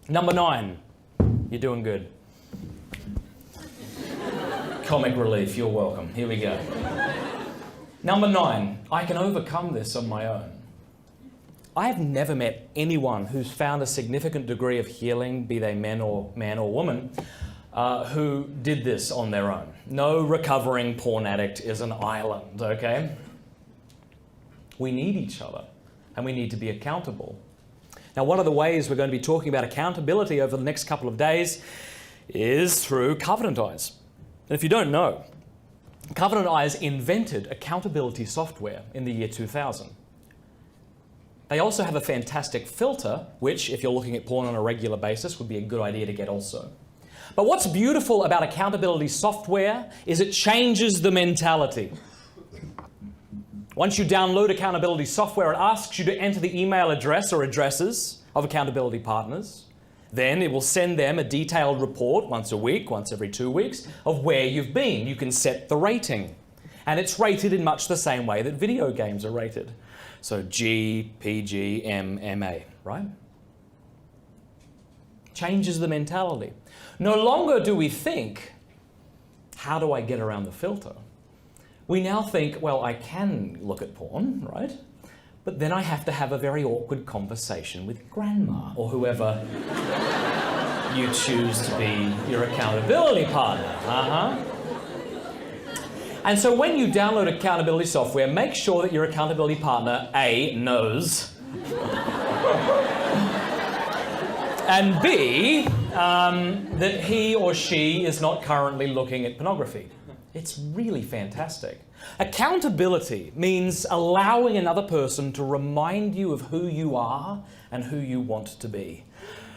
Number 9. You're doing good. Comic relief, you're welcome. Here we go. Number 9. I can overcome this on my own. I have never met anyone who's found a significant degree of healing, be they man or woman, who did this on their own. No recovering porn addict is an island, okay? We need each other, and we need to be accountable. Now, one of the ways we're going to be talking about accountability over the next couple of days is through Covenant Eyes. And if you don't know, Covenant Eyes invented accountability software in the year 2000. They also have a fantastic filter, which, if you're looking at porn on a regular basis, would be a good idea to get also. But what's beautiful about accountability software is it changes the mentality. Once you download accountability software, it asks you to enter the email address or addresses of accountability partners. Then it will send them a detailed report once a week, once every 2 weeks, of where you've been. You can set the rating. And it's rated in much the same way that video games are rated. So G, PG, M, MA, right? Changes the mentality. No longer do we think, how do I get around the filter? We now think, well, I can look at porn, right? But then I have to have a very awkward conversation with grandma or whoever you choose to be your accountability partner. And so when you download accountability software, make sure that your accountability partner, A, knows, and B, that he or she is not currently looking at pornography. It's really fantastic. Accountability means allowing another person to remind you of who you are and who you want to be.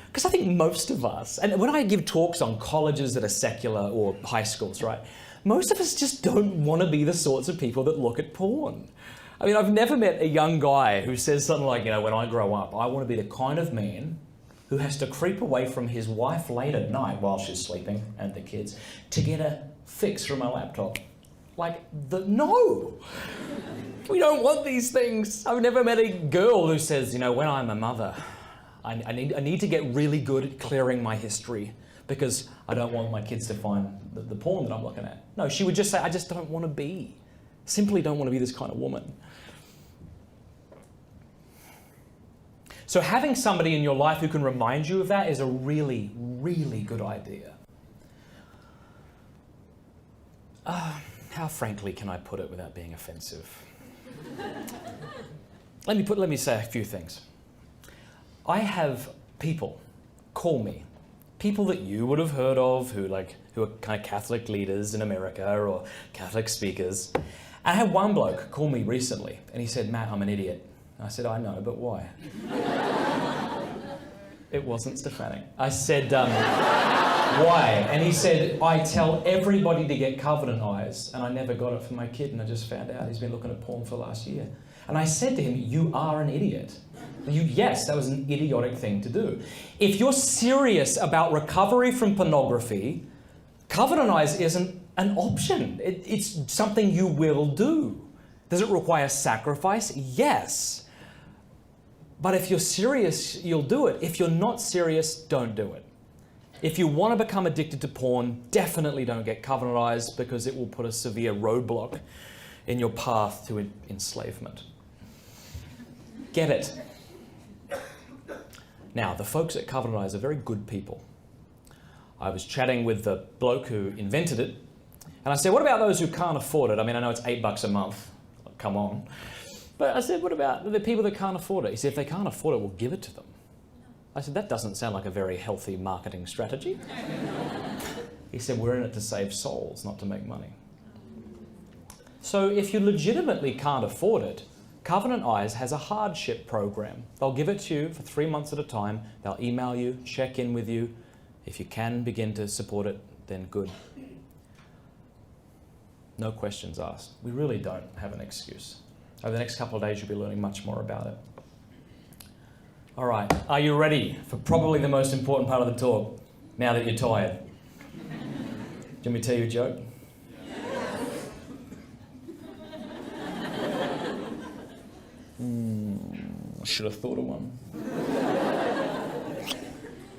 Because I think most of us, and when I give talks on colleges that are secular or high schools, right, most of us just don't want to be the sorts of people that look at porn. I mean, I've never met a young guy who says something like, you know, when I grow up, I want to be the kind of man who has to creep away from his wife late at night while she's sleeping and the kids to get a fix from my laptop. Like, no! We don't want these things. I've never met a girl who says, you know, when I'm a mother, I need to get really good at clearing my history because I don't want my kids to find the porn that I'm looking at. No, she would just say, I just don't want to be. Simply don't want to be this kind of woman. So having somebody in your life who can remind you of that is a really, really good idea. How frankly can I put it without being offensive? Let me say a few things. I have people call me, people that you would have heard of who are kind of Catholic leaders in America or Catholic speakers. And I had one bloke call me recently and he said, Matt, I'm an idiot. And I said, I know, but why? It wasn't Stefanic. I said, why? And he said, I tell everybody to get Covenant Eyes, and I never got it for my kid, and I just found out he's been looking at porn for last year. And I said to him, you are an idiot. Yes, that was an idiotic thing to do. If you're serious about recovery from pornography, Covenant Eyes isn't an option. It's something you will do. Does it require sacrifice? Yes. But if you're serious, you'll do it. If you're not serious, don't do it. If you want to become addicted to porn, definitely don't get Covenant Eyes because it will put a severe roadblock in your path to enslavement. Get it. Now, the folks at Covenant Eyes are very good people. I was chatting with the bloke who invented it, and I said, what about those who can't afford it? I mean, I know it's $8 a month. Come on. But I said, what about the people that can't afford it? He said, if they can't afford it, we'll give it to them. I said, that doesn't sound like a very healthy marketing strategy. He said, we're in it to save souls, not to make money. So if you legitimately can't afford it, Covenant Eyes has a hardship program. They'll give it to you for 3 months at a time. They'll email you, check in with you. If you can begin to support it, then good. No questions asked. We really don't have an excuse. Over the next couple of days, you'll be learning much more about it. All right, are you ready for probably the most important part of the talk, now that you're tired? Do you want me to tell you a joke? I should have thought of one.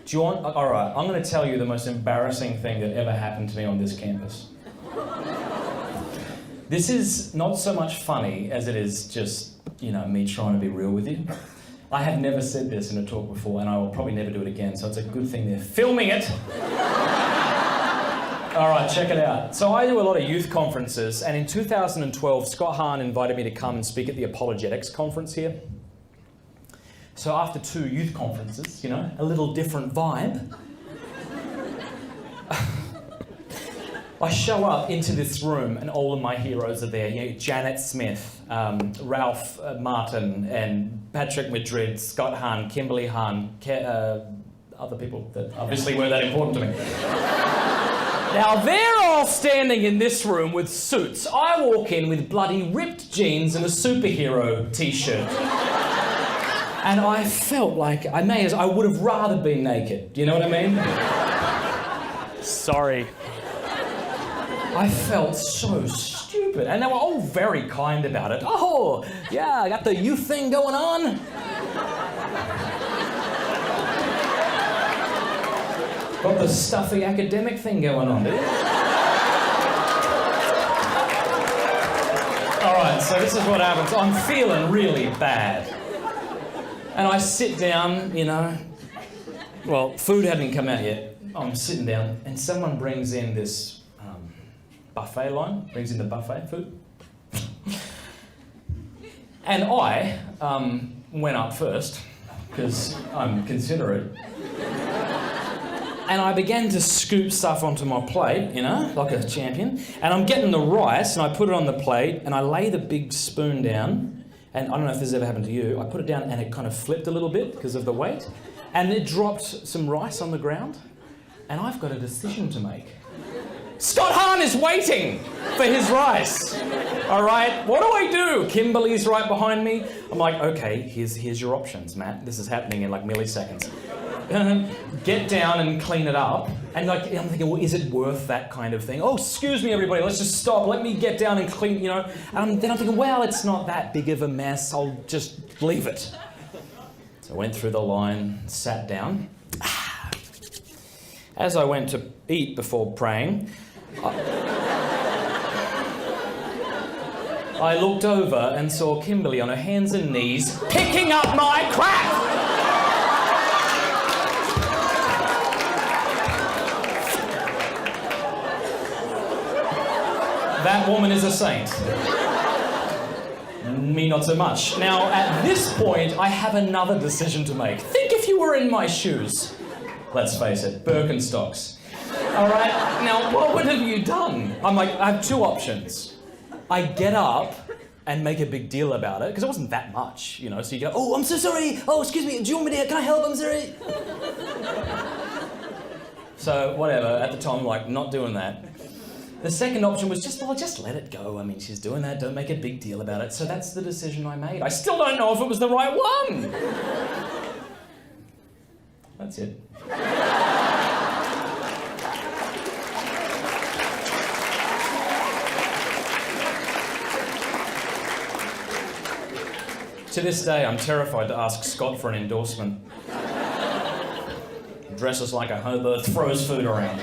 Do you want... All right, I'm going to tell you the most embarrassing thing that ever happened to me on this campus. This is not so much funny as it is just, you know, me trying to be real with you. I have never said this in a talk before, and I will probably never do it again, so it's a good thing they're filming it. All right, check it out. So I do a lot of youth conferences, and in 2012, Scott Hahn invited me to come and speak at the Apologetics conference here. So after 2 youth conferences, you know, a little different vibe, I show up into this room and all of my heroes are there. You know, Janet Smith, Ralph Martin, and Patrick Madrid, Scott Hahn, Kimberly Hahn, other people that obviously weren't that important to me. Now they're all standing in this room with suits. I walk in with bloody ripped jeans and a superhero t-shirt. And I felt like I would have rather been naked. Do you know what I mean? Sorry. I felt so stupid. And they were all very kind about it. Oh, yeah, I got the youth thing going on. Got the stuffy academic thing going on, dude. All right, so this is what happens. I'm feeling really bad. And I sit down, you know. Well, food hadn't come out yet. I'm sitting down, and someone brings in this buffet line, brings in the buffet food. And I went up first, because I'm considerate. And I began to scoop stuff onto my plate, you know, like a champion. And I'm getting the rice, and I put it on the plate, and I lay the big spoon down. And I don't know if this has ever happened to you. I put it down, and it kind of flipped a little bit because of the weight. And it dropped some rice on the ground. And I've got a decision to make. Scott Hahn is waiting for his rice. All right, what do I do? Kimberly's right behind me. I'm like, okay, here's your options, Matt. This is happening in like milliseconds. Get down and clean it up. And like, I'm thinking, well, is it worth that kind of thing? Oh, excuse me, everybody, let's just stop. Let me get down and clean, you know. And then I'm thinking, well, it's not that big of a mess. I'll just leave it. So I went through the line, sat down. As I went to eat before praying, I looked over and saw Kimberly on her hands and knees picking up my crap! That woman is a saint. Me not so much. Now, at this point, I have another decision to make. Think if you were in my shoes. Let's face it, Birkenstocks. All right, now what have you done? I'm like, I have 2 options. I get up and make a big deal about it, because it wasn't that much, you know, so you go, oh, I'm so sorry, oh, excuse me, do you want me to, can I help, I'm sorry. So, whatever, at the time, like, not doing that. The second option was just let it go. I mean, she's doing that, don't make a big deal about it. So that's the decision I made. I still don't know if it was the right one. That's it. To this day, I'm terrified to ask Scott for an endorsement. He dresses like a hobo, throws food around.